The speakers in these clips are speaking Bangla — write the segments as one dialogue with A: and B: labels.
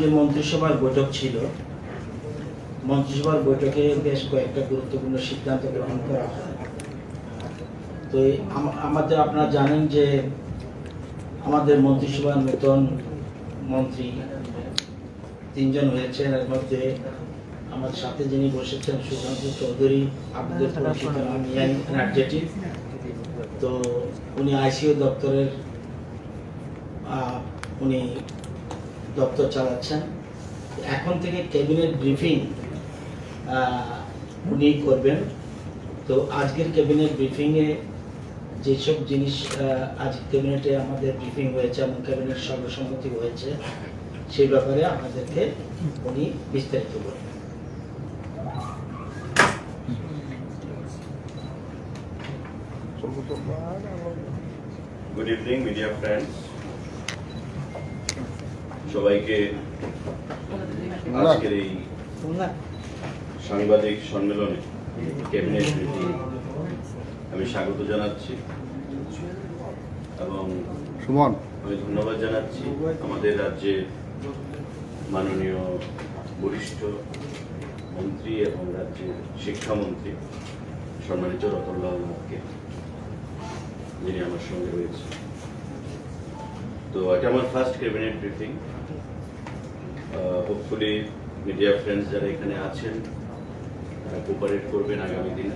A: যে মন্ত্রিসভার বৈঠক ছিল, মন্ত্রিসভার বৈঠকে বেশ কয়েকটা গুরুত্বপূর্ণ সিদ্ধান্ত গ্রহণ করা হয়। তো আমাদের আপনারা জানেন যে আমাদের মন্ত্রিসভার নতুন মন্ত্রী 3 জন হয়েছেন। এর মধ্যে আমার সাথে যিনি বসেছেন সুশান্ত চৌধুরী, আপনাদের পরিচিত নাম ইয়াং এনার্জেটিক। তো উনি আইসিইউ দপ্তরের উনি দপ্তর চালাচ্ছেন। এখন থেকে ক্যাবিনেট ব্রিফিং উনি করবেন। তো আজকের ক্যাবিনেট ব্রিফিংয়ে যেসব জিনিস আজ ক্যাবিনেটে আমাদের ব্রিফিং হয়েছে এবং ক্যাবিনেট সর্বসম্মতি হয়েছে সেই ব্যাপারে আমাদেরকে উনি বিস্তারিত বলবেন।
B: গুড ইভিনিং মিডিয়া ফ্রেন্ডস, সবাইকে আজকের এই সাংবাদিক সম্মেলনে ক্যাবিনেট ব্রিফিং আমি স্বাগত জানাচ্ছি এবং আমি ধন্যবাদ জানাচ্ছি আমাদের রাজ্যের মাননীয় বরিষ্ঠ মন্ত্রী এবং রাজ্যের শিক্ষামন্ত্রী সম্মানিত রতনলাল নাথকে, যিনি আমার সঙ্গে রয়েছে। তো এটা আমার first cabinet briefing. Hopefully media friends যারা এখানে আছেন তারা কোঅপারেট করবেন আগামী দিনে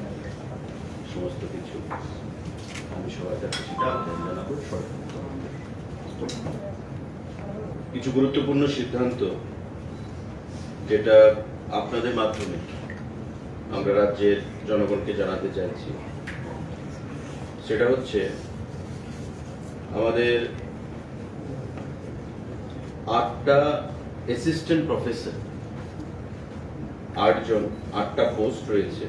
B: সমস্ত কিছু। আমি সবাই কাছে সেটা আহ্বান জানাবো। কিছু গুরুত্বপূর্ণ সিদ্ধান্ত যেটা আপনাদের মাধ্যমে আমরা রাজ্যের জনগণকে জানাতে চাইছি, সেটা হচ্ছে আমাদের 8টা অ্যাসিস্ট্যান্ট প্রফেসর, 8টা পোস্ট রয়েছে।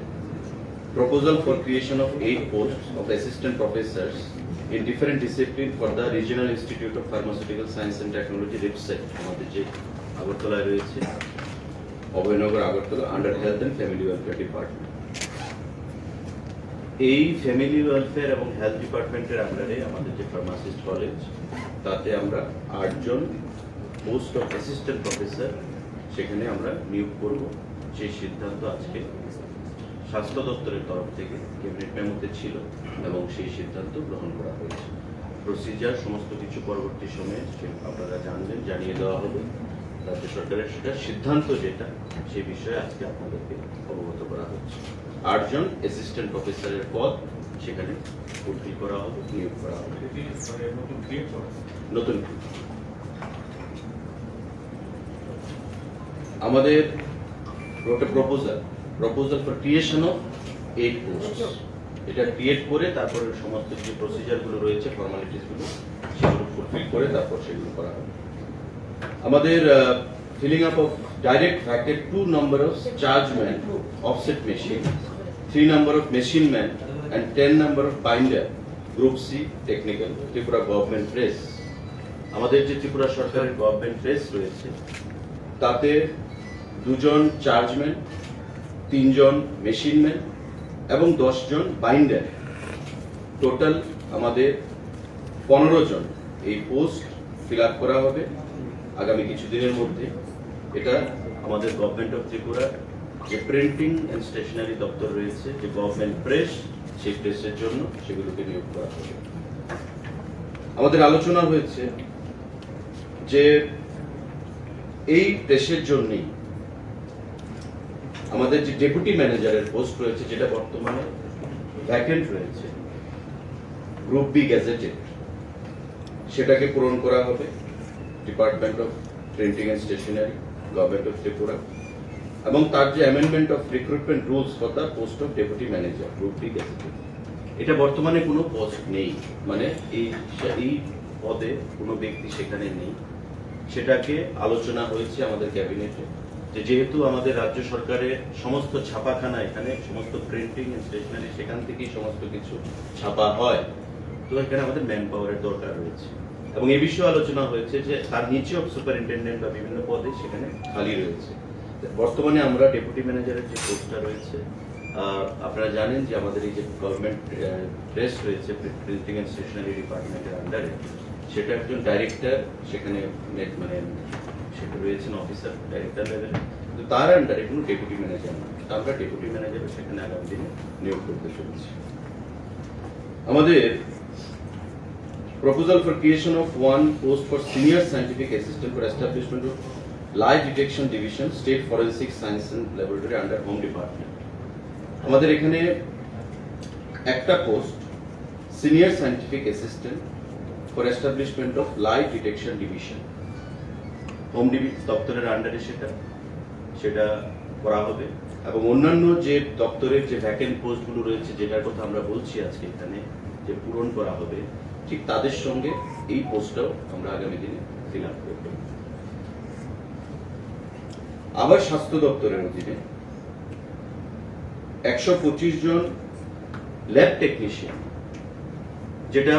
B: Proposal for creation of 8 posts of assistant Professor's in different discipline for the Regional Institute of Pharmaceutical Science and Technology RIPSET আমাদের যে আগরতলায় রয়েছে, Abhoynagar Agartala, under health and family welfare department. এই ফ্যামিলি ওয়েলফেয়ার এবং হেলথ ডিপার্টমেন্টের আন্ডারে আমাদের যে ফার্মাসিস্ট কলেজ, তাতে আমরা 8 জন পোস্ট অফ অ্যাসিস্ট্যান্ট প্রফেসর সেখানে আমরা নিয়োগ করব। সেই সিদ্ধান্ত আজকে স্বাস্থ্য দপ্তরের তরফ থেকে ক্যাবিনেট মেমোতে ছিল এবং সেই সিদ্ধান্ত গ্রহণ করা হয়েছে। প্রসিজার সমস্ত কিছু পরবর্তী সময়ে আপনারা জানবেন, জানিয়ে দেওয়া হবে। রাজ্য সরকারের সেটা সিদ্ধান্ত যেটা, সেই বিষয়ে আজকে আপনাদেরকে অবগত করা হচ্ছে। 8 জন অ্যাসিস্ট্যান্ট প্রফেসরের পদ সেখানে ভর্তি করা হবে, নিয়োগ করা হবে। নতুন আমাদের একটা proposal for creation of 8 post, এটা ক্রিয়েট করে তারপরে সমস্ত যে প্রসিজার গুলো রয়েছে, ফর্মালিটিস গুলো, সেগুলো ফুলফিল করে তারপর সেগুলো করা হবে। আমাদের ফিলিং আপ অফ ডাইরেক্ট ফ্যাক্টেড 2 number of chargemen offset machine, 3 number of machine men and 10 number of binder group C technical Tripura government press. আমাদের যে ত্রিপুরা সরকারের গভর্নমেন্ট প্রেস রয়েছে তাতে 2 জন চার্জম্যান, 3 জন মেশিনম্যান এবং 10 জন বাইন্ডার, টোটাল আমাদের 15 জন এই পোস্ট ফিল আপ করা হবে আগামী কিছুদিনের মধ্যে। এটা আমাদের গভর্নমেন্ট অফ ত্রিপুরা যে প্রিন্টিং এন্ড স্টেশনারি দপ্তর রয়েছে, যে গভর্নমেন্ট প্রেস, সেই প্রেসের জন্য সেগুলোকে নিয়োগ করা হবে। আমাদের আলোচনা হয়েছে যে এই প্রেসের জন্যই আমাদের যে ডেপুটি ম্যানেজারের পোস্ট রয়েছে, যেটা বর্তমানে ভ্যাকেন্ট রয়েছে, গ্রুপ বি গ্যাজেটেড, সেটাকে পূরণ করা হবে department of printing and stationery, government of Tripura. এবং তার যে amendment of recruitment rules for the post of deputy manager, group B gazetted, এটা বর্তমানে কোনো পোস্ট নেই, মানে এই পদে কোনো ব্যক্তি সেখানে নেই। সেটাকে আলোচনা হয়েছে আমাদের ক্যাবিনেটে, যে যেহেতু আমাদের রাজ্য সরকারের সমস্ত ছাপাখানা, এখানে সমস্ত প্রিন্টিং এন্ড স্টেশনারি সেখান থেকেই সমস্ত কিছু ছাপা হয়, তো এখানে আমাদের ম্যান পাওয়ারের দরকার রয়েছে। এবং এই বিষয়ে আলোচনা হয়েছে যে তার নিচেও সুপারিনটেন্ডেন্ট বা বিভিন্ন পদে সেখানে খালি রয়েছে। বর্তমানে আমরা ডেপুটি ম্যানেজারের যে পোস্টটা রয়েছে, আপনারা জানেন যে আমাদের এই যে গভর্নমেন্ট প্রেস রয়েছে প্রিন্টিং এন্ড স্টেশনারি ডিপার্টমেন্টের আন্ডারে, সেটা একজন ডাইরেক্টর সেখানে মানে সেটা রয়েছেন অফিসার ডাইরেক্টর লেভেলে, কিন্তু তার আন্ডারে কোনো ডেপুটি ম্যানেজার না। আমরা ডেপুটি ম্যানেজার সেখানে আগামী দিনে নিয়োগ করতে চলেছি। আমাদের proposal for creation of one post for senior scientific assistant for establishment of lie detection division, state forensic science and laboratory under home department. আমাদের এখানে একটা post senior scientific assistant for establishment of lie detection division, home দপ্তরের আন্ডারে সেটা করা হবে। এবং অন্যান্য যে দপ্তরের যে ভ্যাকেন্ট পোস্টগুলো রয়েছে, যেটার কথা আমরা বলছি আজকে এখানে, যে পূরণ করা হবে, ঠিক তাদের সঙ্গে এই পোস্টটাও আমরা আগামী দিনে ফিল আপ করব। আবার স্বাস্থ্য দপ্তরের অধীনে 125 জন ল্যাব টেকনিশিয়ান, যেটা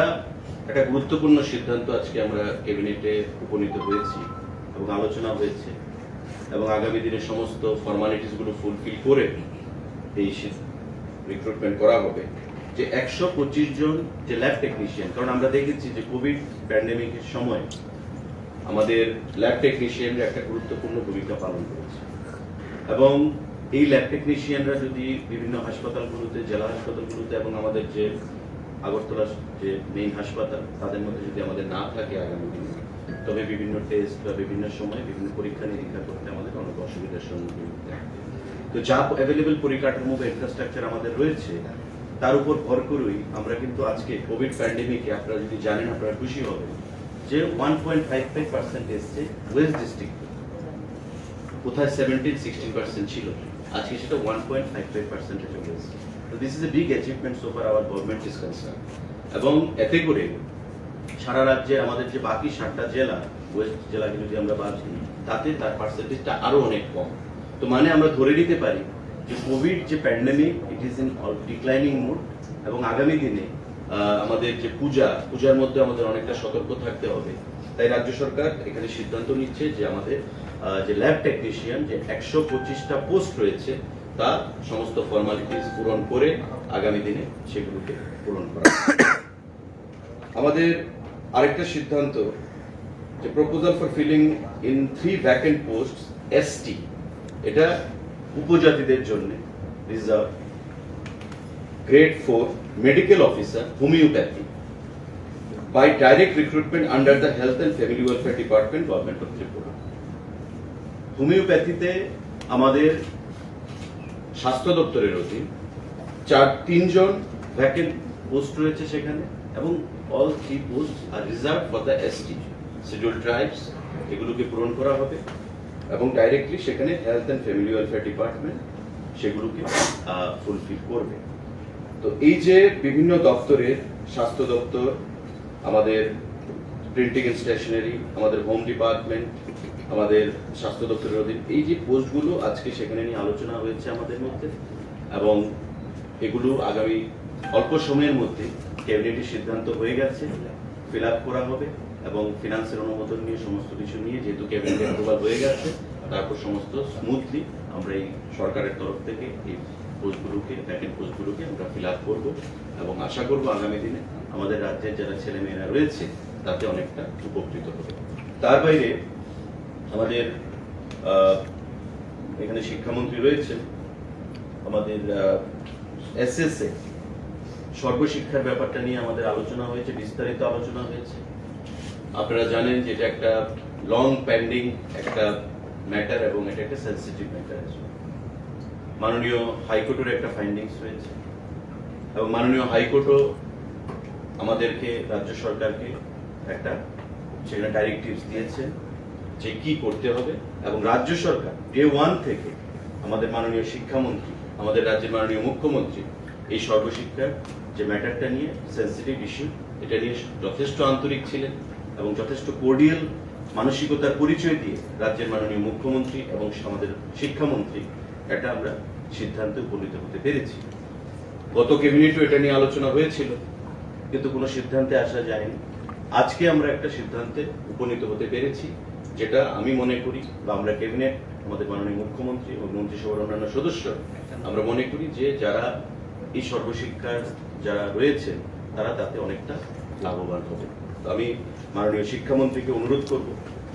B: একটা গুরুত্বপূর্ণ সিদ্ধান্ত আজকে আমরা ক্যাবিনেটে উপনীত হয়েছি এবং আলোচনা হয়েছে, এবং আগামী দিনে সমস্ত ফর্মালিটিস গুলো ফুলফিল করে এই রিক্রুটমেন্ট করা হবে। যে 125 জন যে ল্যাব টেকনিশিয়ান, কারণ আমরা দেখেছি যে কোভিড প্যান্ডেমিকের সময় আমাদের ল্যাব টেকনিশিয়ানরা একটা গুরুত্বপূর্ণ ভূমিকা পালন করেছে, এবং এই ল্যাব টেকনিশিয়ানরা যদি বিভিন্ন হাসপাতালগুলোতে, জেলা হাসপাতালগুলোতে এবং আমাদের যে আগরতলা যে মেইন হাসপাতাল, তাদের মধ্যে যদি আমাদের না থাকে আগামী দিনে, তবে বিভিন্ন টেস্ট বা বিভিন্ন সময় বিভিন্ন পরীক্ষা নিরীক্ষা করতে আমাদের অনেক অসুবিধার সম্মুখীন হতে হবে। তো যা অ্যাভেলেবল পরিকাঠামো বা ইনফ্রাস্ট্রাকচার আমাদের রয়েছে, তার উপর ভর করেই আমরা কিন্তু আজকে কোভিড প্যান্ডেমিকে, আপনারা যদি জানেন আপনারা খুশি হবেন যে 1.55% এসছে ওয়েস্ট ডিস্ট্রিক্ট, কোথায় 17-16% ছিল, আজকে সেটা 1.55% চলে এসেছে। তো this is a big achievement so far hour government is concern. এবং এতে করে সারা রাজ্যে আমাদের যে বাকি 7টা জেলা, ওয়েস্ট জেলাকে যদি আমরা বাদ দিই, তাতে তার পার্সেন্টেজটা আরো অনেক কম। তো মানে আমরা ধরে নিতে পারি যে কোভিড যে pandemic, it is in declining mode, এবং আগামী দিনে আমাদের যে পূজার মধ্যে আমাদের অনেকটা সতর্ক থাকতে হবে। তাই রাজ্য সরকার এখানে সিদ্ধান্ত নিচ্ছে যে আমাদের যে ল্যাব টেকনিশিয়ান যে 125টা পোস্ট রয়েছে, তার সমস্ত ফর্মালিটিস পূরণ করে আগামী দিনে সেগুলোকে পূরণ করা। আমাদের আরেকটা সিদ্ধান্ত, যে proposal for filling in 3 vacant post ST, এটা উপজাতিদের জন্য reserve, grade 4 medical officer homoeopathy by direct recruitment under the health and family welfare department, government of Tripura. হোমিওপ্যাথিতে আমাদের স্বাস্থ্য দপ্তরের অধীন 3 জন ভ্যাকেন্ট পোস্ট রয়েছে সেখানে, এবং all 3 post are reserve for the ST schedule tribes, এগুলোকে পূরণ করা হবে, এবং ডাইরেক্টলি সেখানে health and family welfare department সেগুলোকে ফুলফিল করবে। তো এই যে বিভিন্ন দপ্তরের, স্বাস্থ্য দপ্তর, আমাদের প্রিন্টিং এন্ড স্টেশনারি, আমাদের হোম ডিপার্টমেন্ট, আমাদের স্বাস্থ্য দপ্তরের অধীন এই যে পোস্টগুলো আজকে সেখানে নিয়ে আলোচনা হয়েছে আমাদের মধ্যে, এবং এগুলো আগামী অল্প সময়ের মধ্যে ক্যাবিনেটের সিদ্ধান্ত হয়ে গেছে, ফিল আপ করা হবে, এবং ফিনান্সের অনুমোদন নিয়ে সমস্ত কিছু নিয়ে, যেহেতু ক্যাবিনেট অ্যাপ্রুভাল হয়ে গেছে, তারপর সমস্ত স্মুথলি আমরা এই সরকারের তরফ থেকে এই পোস্টগুলোকে, ভ্যাকেন্ট পোস্টগুলোকে আমরা ফিল আপ করবো, এবং আশা করবো আগামী দিনে আমাদের রাজ্যের যারা ছেলেমেয়েরা রয়েছে তাতে অনেকটা উপকৃত হবে। তার বাইরে আমাদের এখানে শিক্ষামন্ত্রী রয়েছেন, আমাদের এসএসএ সর্বশিক্ষার ব্যাপারটা নিয়ে আমাদের আলোচনা হয়েছে, বিস্তারিত আলোচনা হয়েছে। আপনারা জানেন যে এটা একটা লং পেন্ডিং একটা ম্যাটার, এবং এটা একটা সেন্সিটিভ ম্যাটার। মাননীয় হাইকোর্টের একটা ফাইন্ডিংস রয়েছে, এবং মাননীয় হাইকোর্টও আমাদেরকে, রাজ্য সরকারকে একটা সেখানে ডাইরেক্টিভস দিয়েছে যে কি করতে হবে, এবং রাজ্য সরকার ডে 1 থেকে আমাদের মাননীয় শিক্ষামন্ত্রী, আমাদের রাজ্যের মাননীয় মুখ্যমন্ত্রী এই সর্বশিক্ষার যে ম্যাটারটা নিয়ে, সেন্সিটিভ ইস্যু, এটা নিয়ে যথেষ্ট আন্তরিক ছিলেন, এবং যথেষ্ট কোর্ডিয়াল মানসিকতার পরিচয় দিয়ে রাজ্যের মাননীয় মুখ্যমন্ত্রী এবং আমাদের শিক্ষামন্ত্রী এটা আমরা সিদ্ধান্তে উপনীত হতে পেরেছি। গত ক্যাবিনেটও এটা নিয়ে আলোচনা হয়েছিল, কিন্তু কোনো সিদ্ধান্তে আসা যায়নি। আজকে আমরা একটা সিদ্ধান্তে উপনীত হতে পেরেছি, যেটা আমি মনে করি, বা আমরা ক্যাবিনেট, আমাদের মাননীয় মুখ্যমন্ত্রী এবং মন্ত্রিসভার অন্যান্য সদস্য, আমরা মনে করি যে যারা এই সর্বশিক্ষার যারা রয়েছে তারা তাতে অনেকটা লাভবান হবে। তো আমি মাননীয় শিক্ষামন্ত্রীকে অনুরোধ করব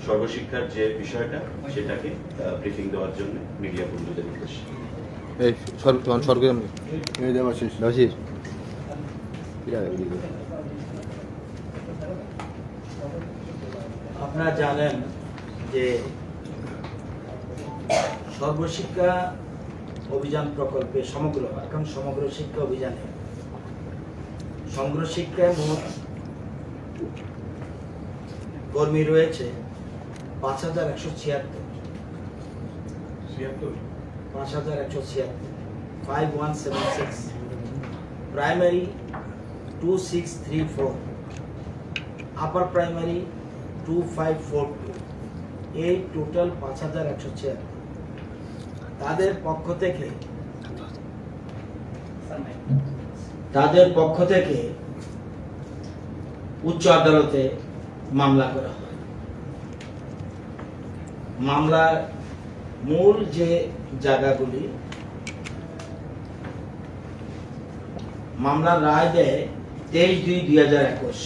B: সর্বশিক্ষার যে বিষয়টা সেটাকে ব্রিফিং দেওয়ার জন্য মিডিয়া বন্ধুদের উদ্দেশ্যে।
C: এই সরকার দেবাশিস
A: আপনারা জানেন যে সর্বশিক্ষা অভিযান প্রকল্পে সমগ্র শিক্ষা অভিযানে সমগ্র শিক্ষায় মোট কর্মী রয়েছে 5176 প্রাইমারি 2634, আপার প্রাইমারি 2542, এই টোটাল 5176। তাদের পক্ষ থেকে উচ্চ আদালতে মামলা করা হয়। মামলার মূল যে জায়গাগুলি, মামলার রায় দেয় 23/2/2021।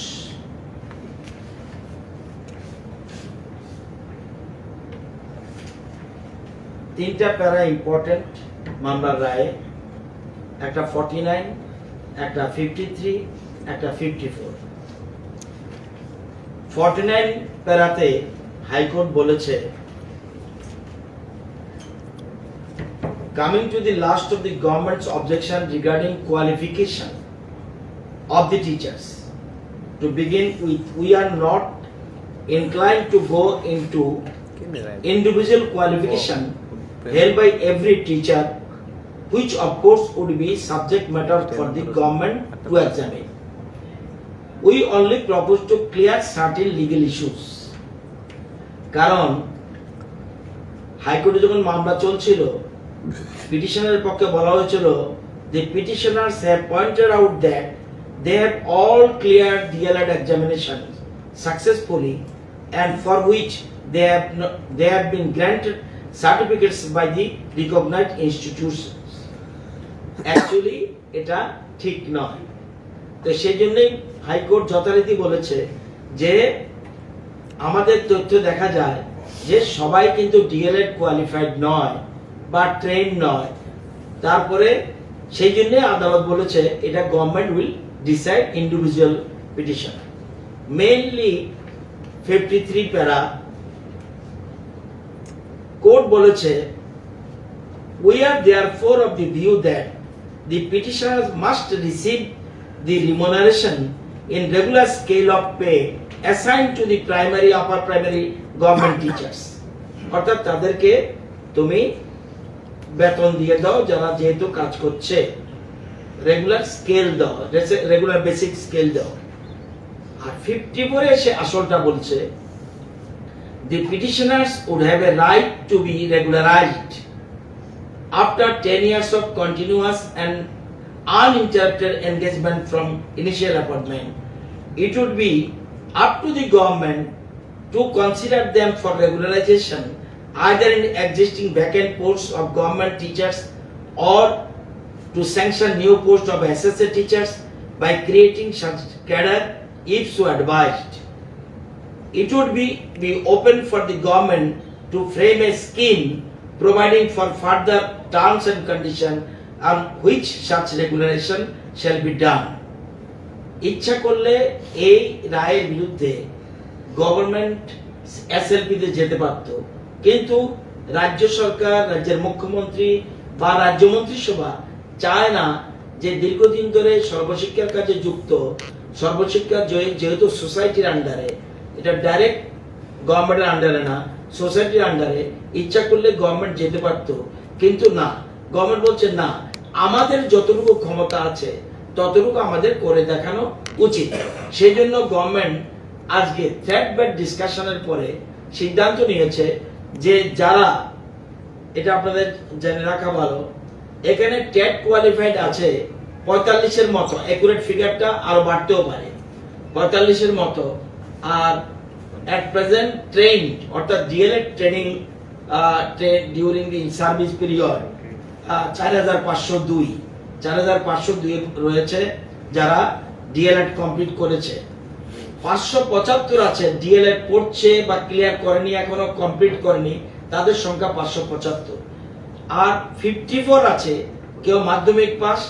A: তিনটা প্যারা ইম্পর্টেন্ট মামলার রায়ে, একটা 49, একটা 53, একটা 54। 49 প্যারাতে হাইকোর্ট বলেছে, coming to the last of the government's objection regarding qualification of the teachers, to begin with, we are not inclined to go into individual qualification held by every teacher, which of course would be subject matter for the government to examine. We only propose to clear certain legal issues. কারণ হাইকোর্টে যখন মামলা চলছিল, পিটিশনারের পক্ষে বলা হয়েছিল, the petitioners have pointed out that they have all cleared DLED examination successfully and for which they have been granted certificates by the recognized institutions. Actually এটা ঠিক নয়। তো সেই জন্যই হাইকোর্ট যথারীতি বলেছে যে আমাদের তথ্য দেখা যায় যে সবাই কিন্তু ডিএলএড কোয়ালিফাইড নয় বা ট্রেন নয়। তারপরে সেই জন্য আদালত বলেছে এটা government will decide individual petition. Mainly 53 প্যারা কোর্ট বলেছে, we are therefore of the view that the petitioners must receive the remuneration in regular scale of pay assigned to the primary, upper primary government teachers. অর্থাৎ তাদেরকে তুমি বেতন দিয়ে দাও যারা যেহেতু কাজ করছে, রেগুলার স্কেল দাও, রেগুলার বেসিক স্কেল দাও। আর 54 এসে আসলটা বলছে, the petitioners would have a right to be regularized after 10 years of continuous and uninterrupted engagement from initial appointment. It would be up to the government to consider them for regularization either in existing vacant posts of government teachers or to sanction new posts of associate teachers by creating such cadre if so advised. It would be open for the government to frame a scheme providing for further terms and conditions on which such regularization shall be done. ইচ্ছা করলে এই রায়ের বিরুদ্ধে গভর্নমেন্ট এসএলপি তে যেতে পারত, কিন্তু রাজ্য সরকার, রাজ্যের মুখ্যমন্ত্রী বা রাজ্য মন্ত্রিসভা চায় না যে দীর্ঘদিন ধরে সর্বশিক্ষার কাজে যুক্ত সর্বশিক্ষা যেহেতু সোসাইটির আন্ডারে, এটা ডাইরেক্ট গভর্নমেন্টের আন্ডারে না, সোসাইটির আন্ডারে, ইচ্ছা করলে গভর্নমেন্ট যেতে পারত, কিন্তু না, গভর্নমেন্ট বলছে না, আমাদের যতটুকু ক্ষমতা আছে ততটুকু আমাদের করে দেখানো উচিত। সেই জন্য গভর্নমেন্ট আজকে থ্রেড বেড ডিসকাশনের পরে সিদ্ধান্ত নিয়েছে যে যারা, এটা আপনাদের জেনে রাখা ভালো, এখানে টেট কোয়ালিফাইড আছে 45-এর মতো, অ্যাকুরেট ফিগারটা আরো বাড়তেও পারে, 45-এর মতো। আর at present trained অর্থাৎ DElEd training during the service period 4502 রয়েছে যারা ডিএলএড কমপ্লিট করেছে। 575 আছে ডিএলএড পড়ছে বা ক্লিয়ার করেনি, এখনো কমপ্লিট করেনি, তাদের সংখ্যা 575। আর 54 আছে কেউ মাধ্যমিক পাস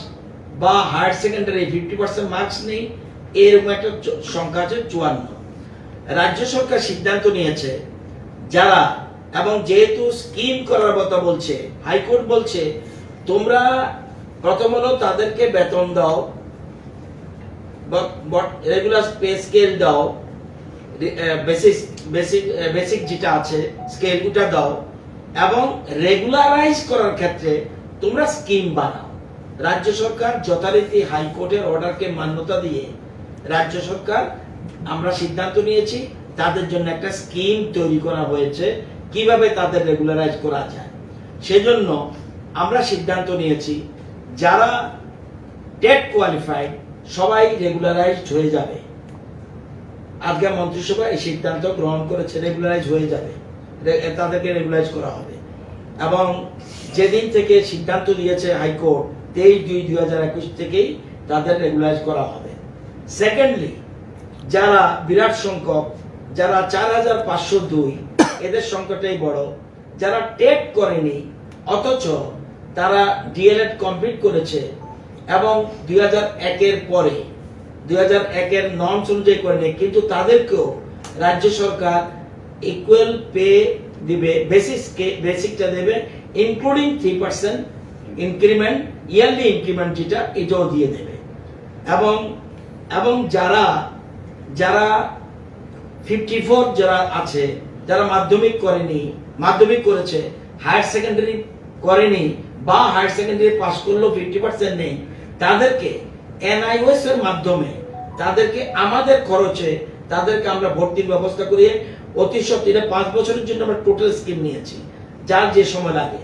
A: বা হায়ার সেকেন্ডারি 50% মার্কস নেই, এরকম একটা সংখ্যা আছে 54। রাজ্য সরকার সিদ্ধান্ত নিয়েছে যারা, এবং যেহেতু স্কিম করার কথা বলছে, হাইকোর্ট বলছে তোমরা প্রথম হলো তাদেরকে বেতন দাও, রেগুলার পে স্কেল দাও, বেসিক যেটা আছে স্কেলটা দাও, এবং রেগুলারাইজ করার ক্ষেত্রে তোমরা স্কিম বানাও। রাজ্য সরকার যথারীতি হাইকোর্টের অর্ডারকে মান্যতা দিয়ে রাজ্য সরকার আমরা সিদ্ধান্ত নিয়েছি তাদের জন্য একটা স্কিম তৈরি করা হয়েছে কিভাবে তাদের রেগুলারাইজ করা যায়। সেজন্য আমরা সিদ্ধান্ত নিয়েছি যারা টেট কোয়ালিফাইড সবাই রেগুলারাইজড হয়ে যাবে। আজকে মন্ত্রিসভা এই সিদ্ধান্ত গ্রহণ করেছে, রেগুলারাইজ হয়ে যাবে, তাদেরকে রেগুলারাইজ করা হবে। এবং যেদিন থেকে সিদ্ধান্ত দিয়েছে হাইকোর্ট 23/2/2021 থেকেই তাদের রেগুলারাইজ করা হবে। সেকেন্ডলি, যারা বিরাট সংখ্যক, যারা 4502, এদের সংখ্যাটাই বড়, যারা টেট করেনি অথচ তারা ডিএলএড কমপ্লিট করেছে এবং 2001-এর পরে 2001-এর নর্মস অনুযায়ী করেনি, কিন্তু তাদেরকেও রাজ্য সরকার ইকুয়াল পে দিবে, বেসিকটা দেবে, ইনক্লুডিং 3% ইনক্রিমেন্ট, ইয়ারলি ইনক্রিমেন্ট যেটা, এটাও দিয়ে দেবে। এবং যারা 54 যারা আছে, যারা মাধ্যমিক করেনি, মাধ্যমিক করেছে, হায়ার সেকেন্ডারি করেনি বা হায়ার সেকেন্ডারি পাস করলেও 50% নেই, তাদেরকে এনআইওএস এর মাধ্যমে তাদেরকে আমাদের খরচে তাদেরকে আমরা ভর্তির ব্যবস্থা করিয়ে অতি সত্বর, এটা 5 বছরের জন্য আমরা টোটাল স্কিম নিয়েছি, যার যে সময় লাগে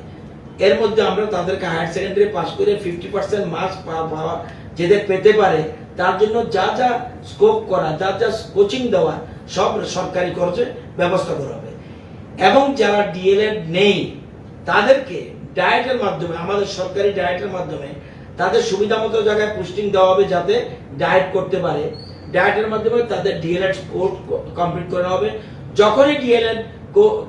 A: এর মধ্যে আমরা তাদেরকে হায়ার সেকেন্ডারি পাস করে 50% মার্কস পাওয়া যেদের পেতে পারে তার জন্য যা যা স্কোপ করা, যা যা কোচিং দেওয়া সব সরকারি খরচে ব্যবস্থা করা হবে। এবং যারা ডিএলএড নেই তাদেরকে ডায়েটের মাধ্যমে, আমাদের সরকারি ডায়েটের মাধ্যমে তাদের সুবিধা মতো জায়গায় পোস্টিং দেওয়া হবে যাতে ডায়েট করতে পারে। ডায়েটের মাধ্যমে তাদের ডিএলএড কোর্স কমপ্লিট করা হবে। যখনই ডিএলএড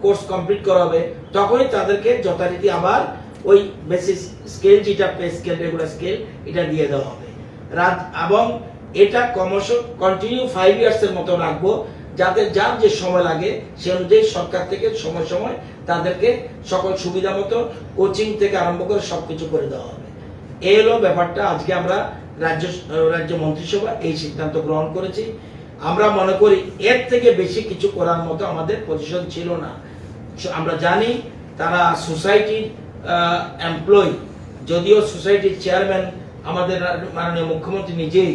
A: কোর্স কমপ্লিট করা হবে তখনই তাদেরকে যথারীতি আবার ওই বেসিক স্কেল যেটা পে স্কেল, রেগুলার স্কেল, এটা দিয়ে দেওয়া হবে। এবং এটা ক্রমশ কন্টিনিউ 5 ইয়ার্সের মতো রাখবো, যাতে যার যে সময় লাগে সে অনুযায়ী সরকার থেকে সময় সময় তাদেরকে সকল সুবিধা মতো কোচিং থেকে আরম্ভ করে সবকিছু করে দেওয়া হবে। এই হলো ব্যাপারটা। আজকে আমরা রাজ্য মন্ত্রিসভা এই সিদ্ধান্ত গ্রহণ করেছি। আমরা মনে করি এর থেকে বেশি কিছু করার মতো আমাদের পজিশন ছিল না। আমরা জানি তারা সোসাইটির এমপ্লয়ি, যদিও সোসাইটির চেয়ারম্যান আমাদের মাননীয় মুখ্যমন্ত্রী নিজেই,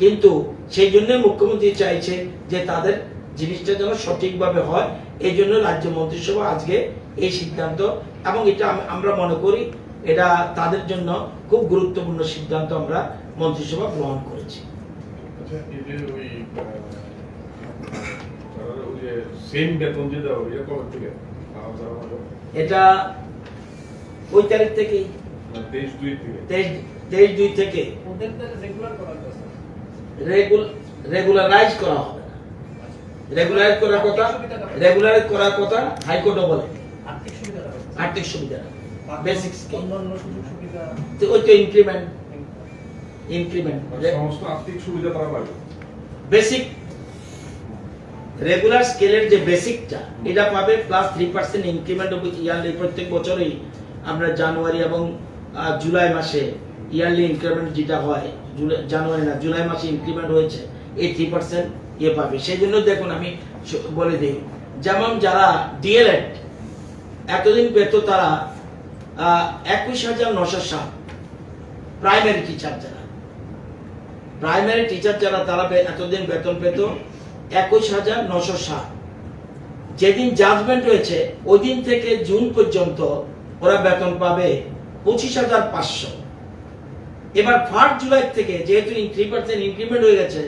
A: কিন্তু সেই জন্য মুখ্যমন্ত্রী চাইছে যে তাদের জিনিসটা যেন সঠিকভাবে হয়। এই জন্য রাজ্য মন্ত্রিসভা আজকে এই সিদ্ধান্ত, এবং এটা আমরা মনে করি এটা তাদের জন্য খুব গুরুত্বপূর্ণ সিদ্ধান্ত আমরা মন্ত্রিসভা গ্রহণ করেছি। এটা ওই তারিখ থেকেই 23/2 থেকে রেগুলারাইজ করা হবে না। রেগুলারাইজ করার কথা হাইকোর্টও বলে। আর্থিক সুবিধা, বেসিক ওই তো ইনক্রিমেন্ট
D: সমস্ত আর্থিক সুবিধা তারা পাবে।
A: বেসিক রেগুলার স্কেলের যে বেসিকটা এটা পাবে, প্লাস 3% ইনক্রিমেন্ট ইয়ারলি। প্রত্যেক বছরই আমরা জানুয়ারি এবং জুলাই মাসে ইয়ারলি ইনক্রিমেন্ট যেটা হয়, জুলাই মাসে ইনক্রিমেন্ট হয়েছে, এই 3% ইয়ে পাবে। সেই জন্য দেখুন আমি বলে দিই, যেমন যারা ডিএলএড এতদিন পেত তারা 21,907, প্রাইমারি টিচার যারা তারা এতদিন বেতন পেত 21,907। যেদিন জাজমেন্ট হয়েছে ওই দিন থেকে জুন পর্যন্ত ওরা বেতন পাবে 25,500। এবার 1 জুলাই থেকে যেহেতু 3% ইনক্রিমেন্ট হয়ে গেছে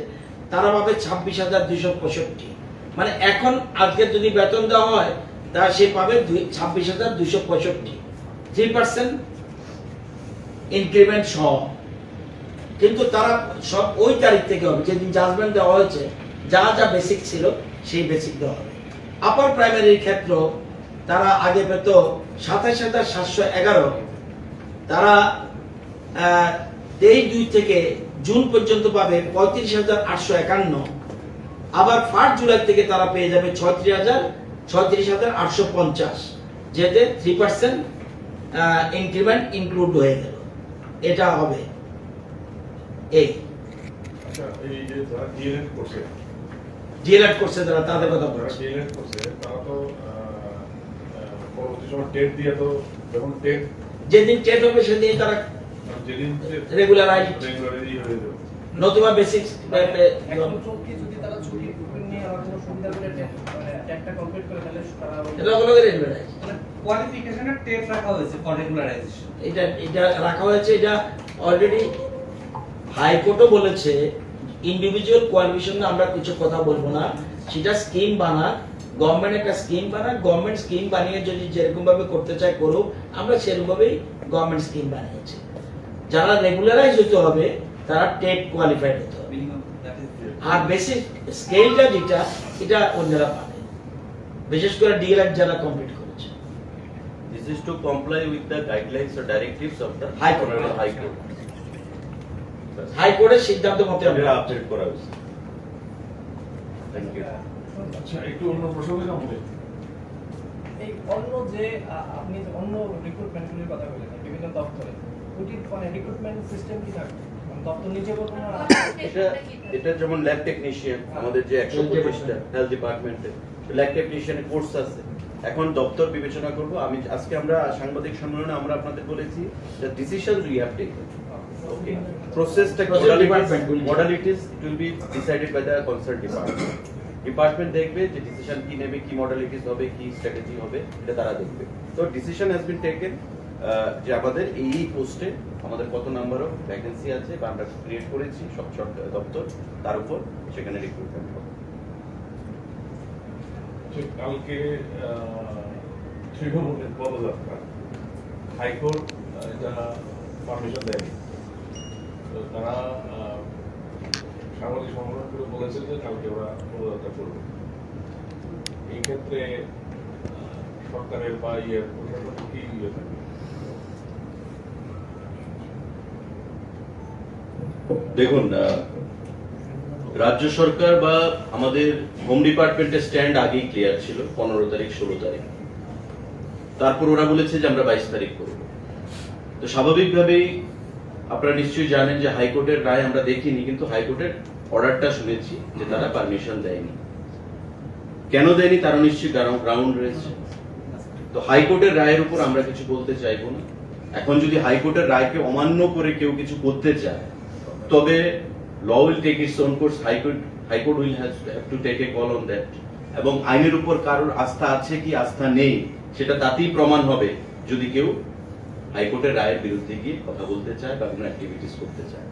A: তারা পাবে 26,265। মানে এখন আজকে যদি বেতন দেওয়া হয় তা সে পাবে 26,265, 3% ইনক্রিমেন্ট সহ। কিন্তু তারা সব ওই তারিখ থেকে হবে যেদিন জাজমেন্ট দেওয়া হয়েছে যা যা বেসিক ছিল সেই বেসিক দেওয়া হবে। আপার প্রাইমারির ক্ষেত্রে তারা আগে পেত 27,711, তারা 23/2 থেকে জুন পর্যন্ত পাবে 35,851, আবার 1 জুলাই থেকে তারা পেয়ে যাবে 36,850, যেতে 3% ইনক্রিমেন্ট ইনক্লুড হয়ে গেল। এটা হবে এই
D: আচ্ছা, এই যে যারা ডিএলএড করছে,
A: ডিএলএড করছে তারা, তাদের কথা
D: যারা
A: বলছি।
D: ডিএলএড করছে তারা তো পরবর্তী সময় টেট দিয়ে তো যখন টেট
A: যেদিন টেট হবে সেদিন তারা
D: যেদিন
A: রেগুলারাইজ
D: রেগুলারই হয়ে যাবে।
A: নতুবা বেসিক
E: এখন চলতি যদি তারা ছুটি নিয়ে আমার কোনো সুবিধা করে একটা কমপ্লিট করে তাহলে তারা
A: এটা হলো রেগুলারাইজ।
E: কোয়ালিফিকেশনের টেস্ট রাখা হয়েছে ফর রেগুলারাইজেশন।
A: এটা রাখা হয়েছে, এটা অলরেডি হাইকোর্টও বলেছে ইন্ডিভিজুয়াল কোয়ালিফিকেশন আমরা কিছু কথা বলবো না, সেটা স্কিম বানাক, গভর্নমেন্ট একটা স্কিম বানাক, গভর্নমেন্ট স্কিম বানিয়ে যদি যেরকম ভাবে করতে চায় করুক, আমরা সেরকম ভাবেই গভর্নমেন্ট স্কিম বানিয়েছি। যারা রেগুলারাইজ হতে হবে তারা টেট কোয়ালিফাইড হতে হবে, আর বেসিক স্কেলটা যেটা এটা অন্যরা পাবে, বিশেষ করে ডিএলএড যারা কমপ্লিট করেছে।
B: This is to comply with the guidelines or directives of the
A: High Court.
B: Honorable High Court.
A: হাইকোর্টের সিদ্ধান্ত মতে আমরা
B: এটা আপডেট করা হয়েছে। Thank you.
D: আচ্ছা, একটু অন্য প্রসঙ্গে যাবো।
E: এই অন্য যে আপনি যে অন্য রিক্রুটমেন্টগুলির কথা বলেন বিভিন্ন দপ্তরে, ওটির মানে রিক্রুটমেন্ট সিস্টেম কি থাকবে? মানে দপ্তর নিজে করবে না?
B: এটা যেমন ল্যাব টেকনিশিয়ান আমাদের যে 125টা হেলথ ডিপার্টমেন্টে ল্যাব টেকনিশিয়ানের কোর্স আছে, এখন দপ্তর বিবেচনা করব। আমি আজকে আমরা সাংবাদিক সম্মেলনে আমরা আপনাদের বলেছি যে decision we have taken, okay, প্রসেসটা modalities it will be decided by the concern department দেখবে যে ডিসিশন কি নেবে, কি মডালিটিস হবে, কি স্ট্র্যাটেজি হবে, এটা তারা দেখবে। তো ডিসিশন হ্যাজ বিন টেকেন যে আমাদের এই পোস্টে আমাদের কত নাম্বার অফ ভ্যাকেন্সি আছে বা আমরা ক্রিয়েট করেছি সব সরকারি দপ্তর, তার উপর সেখানে রিক্রুটমেন্ট হবে।
D: কালকে তৃণমূলের পদযাত্রা হাইকোর্ট যারা পারমিশন দেয়নি, তো তারা সাংবাদিক সম্মেলন করে বলেছে যে কালকে ওরা পদযাত্রা করবে। এই ক্ষেত্রে সরকারের বা প্রশাসন কি থাকবে?
B: দেখুন, রাজ্য সরকার বা আমাদের হোম ডিপার্টমেন্টের স্ট্যান্ড আগেই ক্লিয়ার ছিল 15 তারিখ 16 তারিখ, তারপর ওরা বলেছে যে আমরা 22 তারিখ করব। তো স্বাভাবিকভাবেই আপনারা নিশ্চয়ই জানেন যে হাইকোর্টের রায় আমরা দেখিনি, কিন্তু হাইকোর্টের অর্ডারটা শুনেছি যে তারা পারমিশন দেয়নি। কেন দেয়নি তারও নিশ্চয়ই গ্রাউন্ড রয়েছে। তো হাইকোর্টের রায়ের উপর আমরা কিছু বলতে চাইবো না। এখন যদি হাইকোর্টের রায়কে অমান্য করে কেউ কিছু করতে চায়, তবে law will take its own course. High Court will have to take a call on that. এবং আইনের উপর কারোর আস্থা আছে কি আস্থা নেই সেটা তাতেই প্রমাণ হবে যদি কেউ হাইকোর্টের রায়ের বিরুদ্ধে গিয়ে কথা বলতে চায় বা কোনো অ্যাক্টিভিটিস করতে চায়।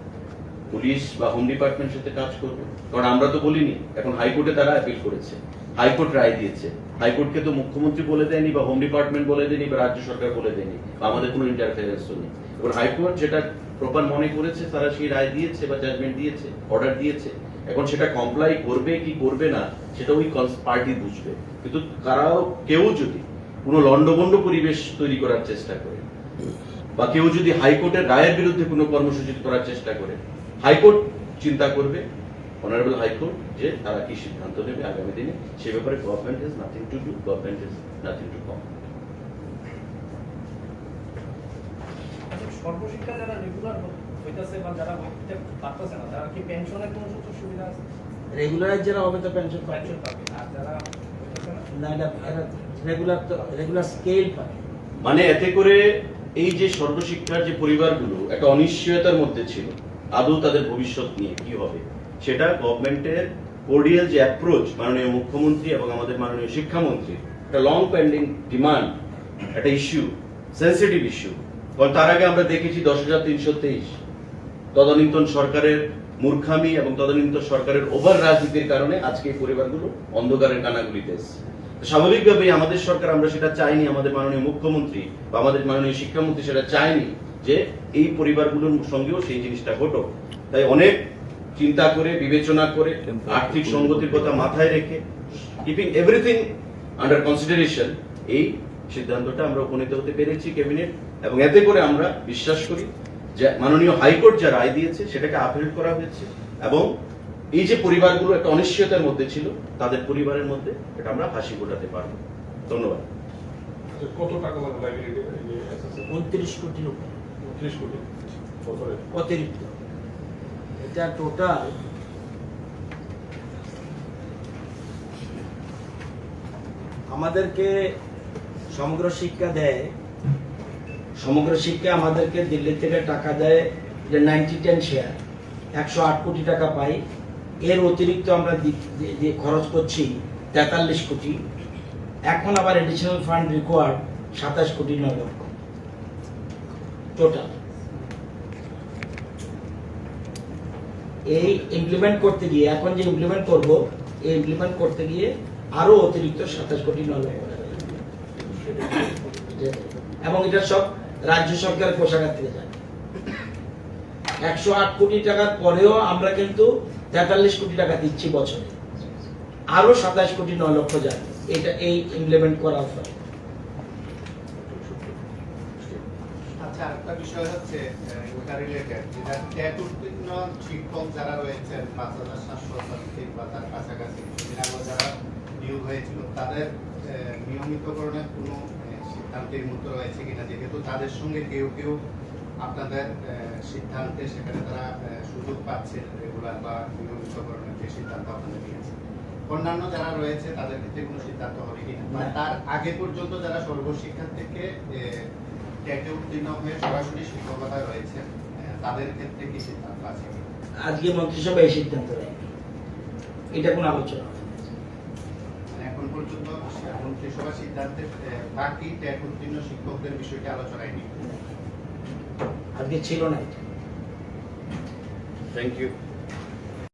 B: পুলিশ বা হোম ডিপার্টমেন্টের সাথে কাজ করবে, কারণ আমরা তো বলিনি। এখন হাইকোর্টে তারা অ্যাপিল করেছে, হাইকোর্ট রায় দিয়েছে। হাইকোর্টকে তো মুখ্যমন্ত্রী বলে দেয়নি বা হোম ডিপার্টমেন্ট বলে দেয়নি বা রাজ্য সরকার বলে দেয়নি বা আমাদের কোনো ইন্টারফারেন্সও নেই। এবার হাইকোর্ট যেটা প্রপার মনে করেছে তারা সেই রায় দিয়েছে বা জাজমেন্ট দিয়েছে, অর্ডার দিয়েছে। এখন সেটা কমপ্লাই করবে কি করবে না সেটা ওই পার্টি বুঝবে। কিন্তু কারাও কেউ যদি কোনো লন্ডভন্ড পরিবেশ তৈরি করার চেষ্টা করে বা কেউ যদি হাইকোর্টের রায়ের বিরুদ্ধে কোনো কর্মসূচি করার চেষ্টা করে, হাইকোর্ট চিন্তা করবে, অনারেবল হাইকোর্ট, যে তারা কি সিদ্ধান্ত নেবে আগামী দিনে। সে ব্যাপারে government has nothing to do, government has nothing to come.
E: Sarva Shiksha যারা রেগুলার হইতাছে বা যারা হইতে পারতেছে না, তারা কি পেনশনের কোনো সুযোগ সুবিধা আছে?
A: রেগুলারাইজ যারা হবে তো পেনশন পাবে
E: পেনশন পাবে, আর যারা হইতাছে না
A: না, এটা রেগুলার স্কেল পাবে।
B: মানে এতে করে এই যে সর্বশিক্ষার যে পরিবারগুলো একটা অনিশ্চয়তার মধ্যে ছিল আদৌ তাদের ভবিষ্যৎ নিয়ে কি হবে, সেটা গভর্নমেন্টের কোর্ডিয়াল যে অ্যাপ্রোচ, মাননীয় মুখ্যমন্ত্রী এবং আমাদের মাননীয় শিক্ষামন্ত্রী, একটা লং পেন্ডিং ডিমান্ড, একটা ইস্যু, সেন্সিটিভ ইস্যু। কারণ তার আগে আমরা দেখেছি 10,323 তদানীন্তন সরকারের মূর্খামি এবং তদানীন্তন সরকারের ওভার রাজনীতির কারণে আজকে এই পরিবারগুলো অন্ধকারের কানাগুলিতে এসেছে। স্বাভাবিকভাবেই আমাদের সরকার, আমরা সেটা চাইনি, আমাদের মাননীয় মুখ্যমন্ত্রী বা আমাদের মাননীয় শিক্ষামন্ত্রী সেটা চাইনি যে এই পরিবারগুলোর সঙ্গেও সেই জিনিসটা ঘটুক। তাই অনেক চিন্তা করে বিবেচনা করে আর্থিক সঙ্গতির কথা মাথায় রেখে কিপিং এভরিথিং আন্ডার কনসিডারেশন এই সিদ্ধান্তটা আমরা উপনীত হতে পেরেছি ক্যাবিনেট, এবং এতে করে আমরা বিশ্বাস করি যে মাননীয় হাইকোর্ট যা রায় দিয়েছে সেটাকে আপিল করা হয়েছে, এবং এই যে পরিবারগুলো একটা অনিশ্চয়তার মধ্যে ছিল তাদের পরিবারের মধ্যে এটা আমরা হাসি ফোটাতে পারবো। ধন্যবাদ।
D: আচ্ছা, কত টাকা লাগে এই যে SSL?
A: 29 কোটির উপরে
D: 30 কোটি বছরে।
A: অতিরিক্ত। এটা টোটাল আমাদেরকে সমগ্র শিক্ষা দেয়, সমগ্র শিক্ষা আমাদেরকে দিল্লি থেকে টাকা দেয় যে 90-10 শেয়ার, 108 কোটি টাকা পাই। এর অতিরিক্ত আমরা খরচ করছি 43 কোটি। এখন আবার এডিশনাল ফান্ড রিকোয়ার্ড 27 কোটি 9 লক্ষ টোটাল। এই ইমপ্লিমেন্ট করতে গিয়ে, এখন যে ইমপ্লিমেন্ট করব, এই ইমপ্লিমেন্ট করতে গিয়ে আরো অতিরিক্ত 27 কোটি 9 লক্ষ টাকা। এবং এটা সব রাজ্য সরকারের কোষাগার থেকে যায়। 108 কোটি টাকার পরেও আমরা কিন্তু 43 কোটি টাকা দিচ্ছি বছরে, আরো 27 কোটি 9 লক্ষ যায় এটা এই ইমপ্লিমেন্ট করার ফলে।
F: আচ্ছা, আরেকটা বিষয় হচ্ছে ওটা রিলেটেড, যেটা ট্যাট উত্তীর্ণ শিক্ষক যারা রয়েছেন 5770 বা তার কাছাকাছি কিছুদিন আগে যারা নিয়োগ হয়েছিল, তাদের নিয়মিতকরণের কোনো সিদ্ধান্তের মতো রয়েছে কিনা, যেহেতু তাদের সঙ্গে কেউ কেউ আপনাদের সিদ্ধান্তে সেখানে তারা সুযোগ পাচ্ছেন রেগুলার বা নিয়মিতকরণের যে সিদ্ধান্ত আপনাদের নিয়েছে, অন্যান্য যারা রয়েছে তাদের ক্ষেত্রে কোনো সিদ্ধান্ত হবে কিনা, বা তার আগে পর্যন্ত যারা সর্বশিক্ষা থেকে ট্যাটে উত্তীর্ণ হয়ে সরাসরি শিক্ষকতা রয়েছে তাদের ক্ষেত্রে কি সিদ্ধান্ত আছে?
A: আজকে মন্ত্রিসভা এই সিদ্ধান্ত নেয়, এটা কোনো আলোচনা হবে না।
F: মানে এখন পর্যন্ত মন্ত্রিসভা সিদ্ধান্তে বাকি ট্যাট উত্তীর্ণ শিক্ষকদের বিষয়টি আলোচনায় নেই,
A: আজকে ছিল না এটা।
B: Thank you.